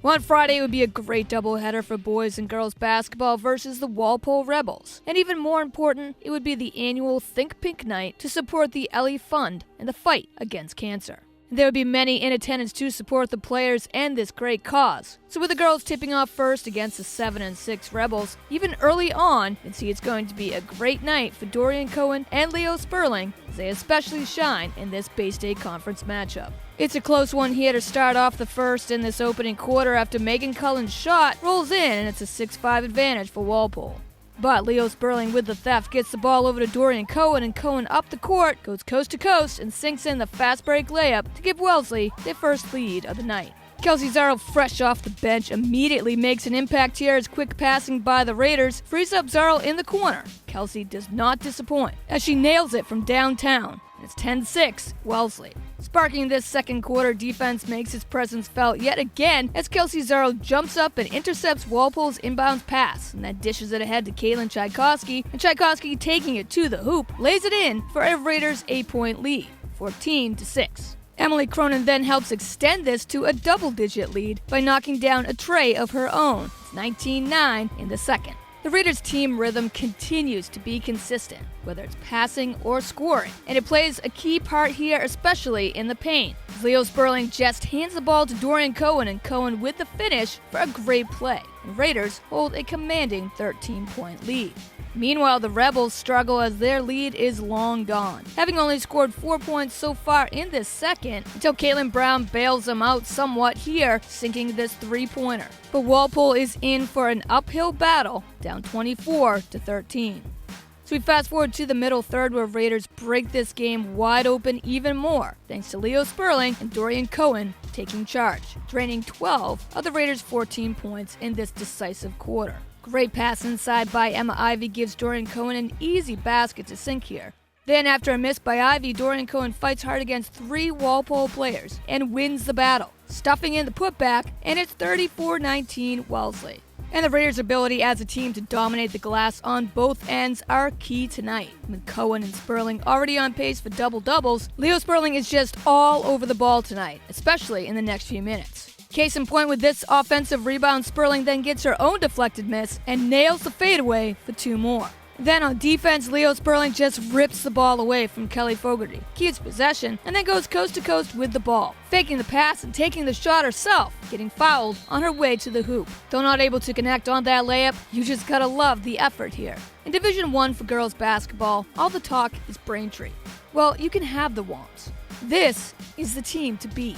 Well, on Friday, it would be a great doubleheader for boys and girls basketball versus the Walpole Rebels. And even more important, it would be the annual Think Pink Night to support the Ellie Fund and the fight against cancer. There would be many in attendance to support the players and this great cause. So with the girls tipping off first against the 7 and 6 Rebels, even early on, you can see it's going to be a great night for Dorian Cohen and Leo Sperling as they especially shine in this Bay State Conference matchup. It's a close one here to start off the first in this opening quarter after Megan Cullen's shot rolls in and it's a 6-5 advantage for Walpole. But Leo Sperling with the theft gets the ball over to Dorian Cohen, and Cohen up the court, goes coast to coast, and sinks in the fast break layup to give Wellesley their first lead of the night. Kelsey Zarl, fresh off the bench, immediately makes an impact here as quick passing by the Raiders frees up Zarl in the corner. Kelsey does not disappoint as she nails it from downtown. It's 10-6, Wellesley. Sparking this second quarter, defense makes its presence felt yet again as Kelsey Zarl jumps up and intercepts Walpole's inbounds pass, and that dishes it ahead to Caitlin Tchaikovsky, and Tchaikovsky, taking it to the hoop, lays it in for a Raiders 8-point lead, 14-6. Emily Cronin then helps extend this to a double-digit lead by knocking down a tray of her own. It's 19-9 in the second. The Raiders' team rhythm continues to be consistent, whether it's passing or scoring, and it plays a key part here, especially in the paint. Leo Sperling just hands the ball to Dorian Cohen, and Cohen with the finish for a great play. And Raiders hold a commanding 13-point lead. Meanwhile, the Rebels struggle as their lead is long gone, having only scored 4 points so far in this second, until Caitlin Brown bails them out somewhat here, sinking this three-pointer. But Walpole is in for an uphill battle, down 24-13. So we fast forward to the middle third where Raiders break this game wide open even more, thanks to Leo Sperling and Dorian Cohen taking charge, draining 12 of the Raiders' 14 points in this decisive quarter. Great pass inside by Emma Ivy gives Dorian Cohen an easy basket to sink here. Then after a miss by Ivy, Dorian Cohen fights hard against 3 Walpole players and wins the battle, stuffing in the putback, and it's 34-19 Wellesley. And the Raiders' ability as a team to dominate the glass on both ends are key tonight. With Cohen and Sperling already on pace for double-doubles, Leo Sperling is just all over the ball tonight, especially in the next few minutes. Case in point with this offensive rebound, Sperling then gets her own deflected miss and nails the fadeaway for 2 more. Then on defense, Leo Sperling just rips the ball away from Kelly Fogarty, keeps possession, and then goes coast to coast with the ball, faking the pass and taking the shot herself, getting fouled on her way to the hoop. Though not able to connect on that layup, you just gotta love the effort here. In Division I for girls basketball, all the talk is Braintree. Well, you can have the Womps. This is the team to beat.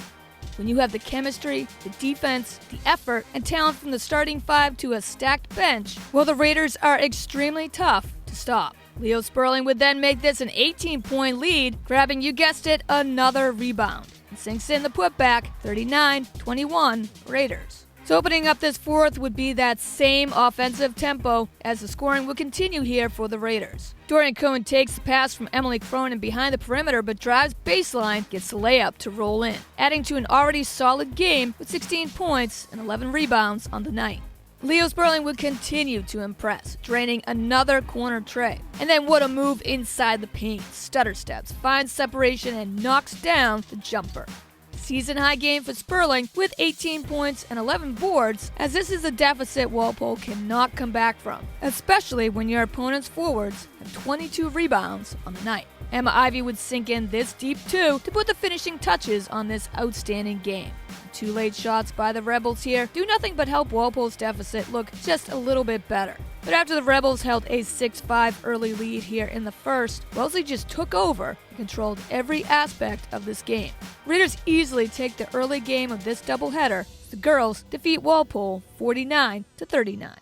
When you have the chemistry, the defense, the effort, and talent from the starting 5 to a stacked bench, well, the Raiders are extremely tough to stop. Leo Sperling would then make this an 18-point lead, grabbing, you guessed it, another rebound. And sinks in the putback, 39-21 Raiders. So opening up this fourth would be that same offensive tempo as the scoring will continue here for the Raiders. Dorian Cohen takes the pass from Emily Cronin behind the perimeter but drives baseline, gets the layup to roll in, adding to an already solid game with 16 points and 11 rebounds on the night. Leo Sperling would continue to impress, draining another corner tray. And then what a move inside the paint. Stutter steps, finds separation, and knocks down the jumper. Season-high game for Sperling with 18 points and 11 boards, as this is a deficit Walpole cannot come back from, especially when your opponent's forwards have 22 rebounds on the night. Emma Ivy would sink in this deep too to put the finishing touches on this outstanding game. The 2 late shots by the Rebels here do nothing but help Walpole's deficit look just a little bit better. But after the Rebels held a 6-5 early lead here in the first, Wellesley just took over and controlled every aspect of this game. Raiders easily take the early game of this doubleheader. The girls defeat Walpole 49-39.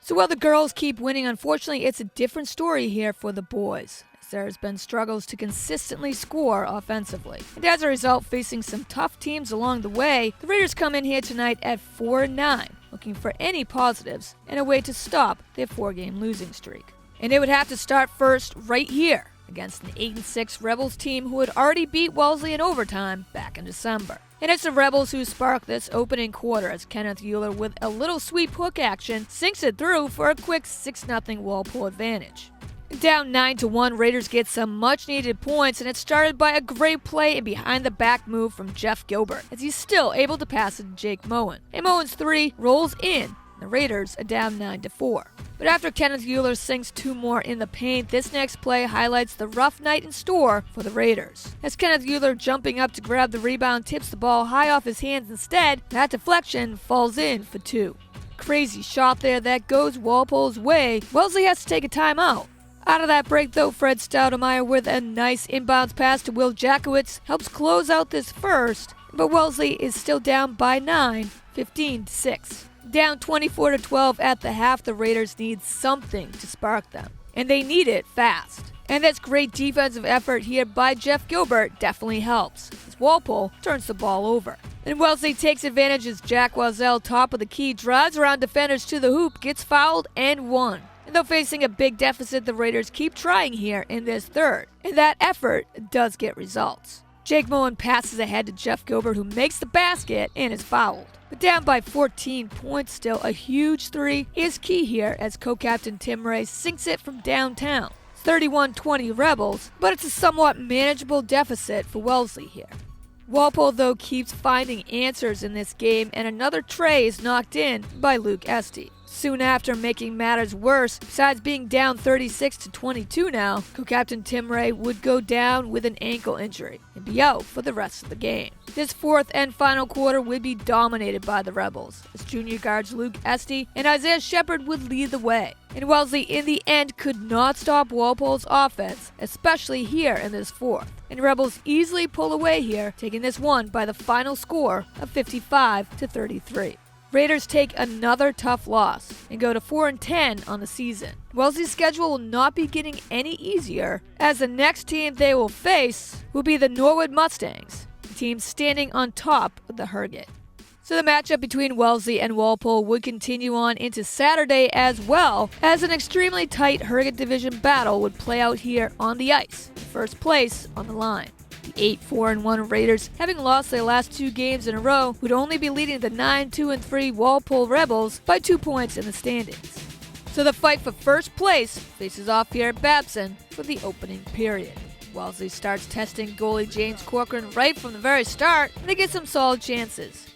So while the girls keep winning, unfortunately it's a different story here for the boys. There has been struggles to consistently score offensively. And as a result, facing some tough teams along the way, the Raiders come in here tonight at 4-9, looking for any positives and a way to stop their 4-game losing streak. And they would have to start first right here against an 8-6 Rebels team who had already beat Wellesley in overtime back in December. And it's the Rebels who spark this opening quarter as Kenneth Euler with a little sweep hook action sinks it through for a quick 6-0 Walpole advantage. Down 9-1, Raiders get some much-needed points, and it's started by a great play and behind-the-back move from Jeff Gilbert, as he's still able to pass it to Jake Moen. And Moen's three rolls in. The Raiders are down 9-4. But after Kenneth Euler sinks two more in the paint, this next play highlights the rough night in store for the Raiders. As Kenneth Euler jumping up to grab the rebound tips the ball high off his hands instead, that deflection falls in for two. Crazy shot there that goes Walpole's way. Wellesley has to take a timeout. Out of that break though, Fred Stoudemire with a nice inbounds pass to Will Jackowitz helps close out this first, but Wellesley is still down by 9, 15-6. Down 24-12 at the half, the Raiders need something to spark them, and they need it fast. And this great defensive effort here by Jeff Gilbert definitely helps, as Walpole turns the ball over. And Wellesley takes advantage as Jack Wazell, top of the key, drives around defenders to the hoop, gets fouled, and won. And though facing a big deficit, the Raiders keep trying here in this third, and that effort does get results. Jake Moen passes ahead to Jeff Gilbert, who makes the basket and is fouled. But down by 14 points still, a huge three is key here as co-captain Tim Ray sinks it from downtown. 31-20 Rebels, but it's a somewhat manageable deficit for Wellesley here. Walpole, though, keeps finding answers in this game, and another tray is knocked in by Luke Estee. Soon after, making matters worse, besides being down 36-22 now, co-captain Tim Ray would go down with an ankle injury and be out for the rest of the game. This fourth and final quarter would be dominated by the Rebels, as junior guards Luke Estee and Isaiah Shepard would lead the way. And Wellesley, in the end, could not stop Walpole's offense, especially here in this fourth. And Rebels easily pull away here, taking this one by the final score of 55-33. Raiders take another tough loss and go to 4-10 on the season. Wellesley's schedule will not be getting any easier, as the next team they will face will be the Norwood Mustangs, the team standing on top of the Herget. So the matchup between Wellesley and Walpole would continue on into Saturday, as well as an extremely tight Herget Division battle would play out here on the ice, first place on the line. The 8-4-1 Raiders, having lost their last two games in a row, would only be leading the 9-2-3 Walpole Rebels by 2 points in the standings. So the fight for first place faces off here at Babson for the opening period. Wellesley starts testing goalie James Corcoran right from the very start, and they get some solid chances.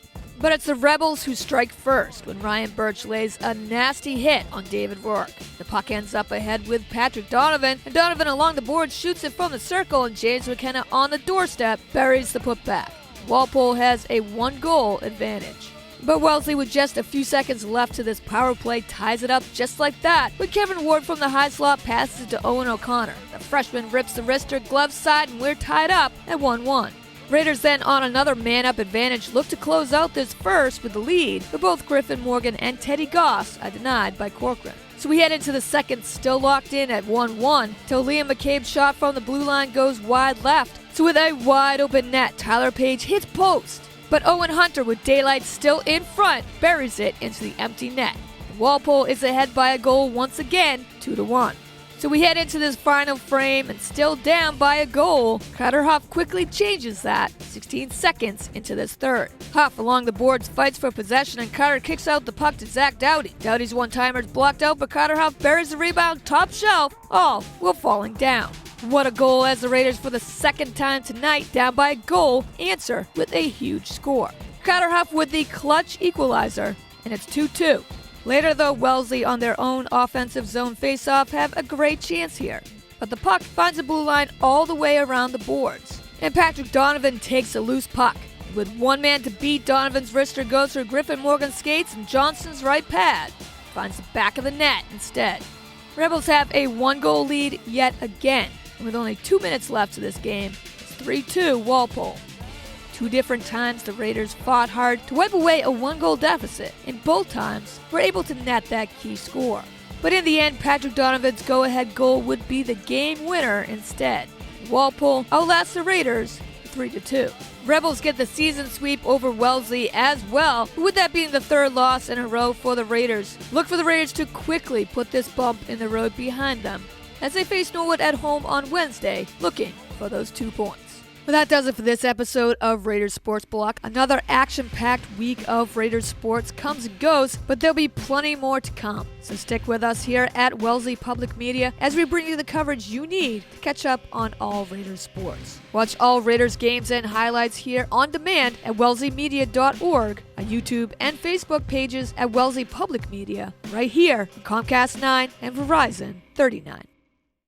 But it's the Rebels who strike first when Ryan Birch lays a nasty hit on David Rourke. The puck ends up ahead with Patrick Donovan, and Donovan along the board shoots it from the circle, and James McKenna on the doorstep buries the putback. Walpole has a 1-goal advantage. But Wellesley, with just a few seconds left to this power play, ties it up just like that, when Kevin Ward from the high slot passes it to Owen O'Connor. The freshman rips the wrister glove side, and we're tied up at 1-1. Raiders then, on another man-up advantage, look to close out this first with the lead, but both Griffin Morgan and Teddy Goss are denied by Corcoran. So we head into the second still locked in at 1-1, till Liam McCabe's shot from the blue line goes wide left. So with a wide open net, Tyler Page hits post, but Owen Hunter, with daylight still in front, buries it into the empty net. Walpole is ahead by a goal once again, 2-1. So we head into this final frame, and still down by a goal, Carter Huff quickly changes that 16 seconds into this third. Huff along the boards fights for possession, and Carter kicks out the puck to Zach Doughty. Doughty's one-timer's blocked out, but Carter Huff buries the rebound top shelf, all while falling down. What a goal, as the Raiders, for the second time tonight, down by a goal, answer with a huge score. Carter Huff with the clutch equalizer, and it's 2-2. Later, though, Wellesley on their own offensive zone faceoff have a great chance here. But the puck finds the blue line all the way around the boards. And Patrick Donovan takes a loose puck. With one man to beat, Donovan's wrister goes through Griffin Morgan's skates, and Johnson's right pad finds the back of the net instead. Rebels have a 1-goal lead yet again. And with only 2 minutes left to this game, it's 3-2 Walpole. 2 different times the Raiders fought hard to wipe away a 1-goal deficit, and both times were able to net that key score. But in the end, Patrick Donovan's go-ahead goal would be the game winner instead. Walpole outlasts the Raiders 3-2. Rebels get the season sweep over Wellesley as well, with that being the third loss in a row for the Raiders. Look for the Raiders to quickly put this bump in the road behind them as they face Norwood at home on Wednesday, looking for those 2 points. Well, that does it for this episode of Raiders Sports Block. Another action-packed week of Raiders sports comes and goes, but there'll be plenty more to come. So stick with us here at Wellesley Public Media as we bring you the coverage you need to catch up on all Raiders sports. Watch all Raiders games and highlights here on demand at wellesleymedia.org, on YouTube and Facebook pages at Wellesley Public Media, right here on Comcast 9 and Verizon 39.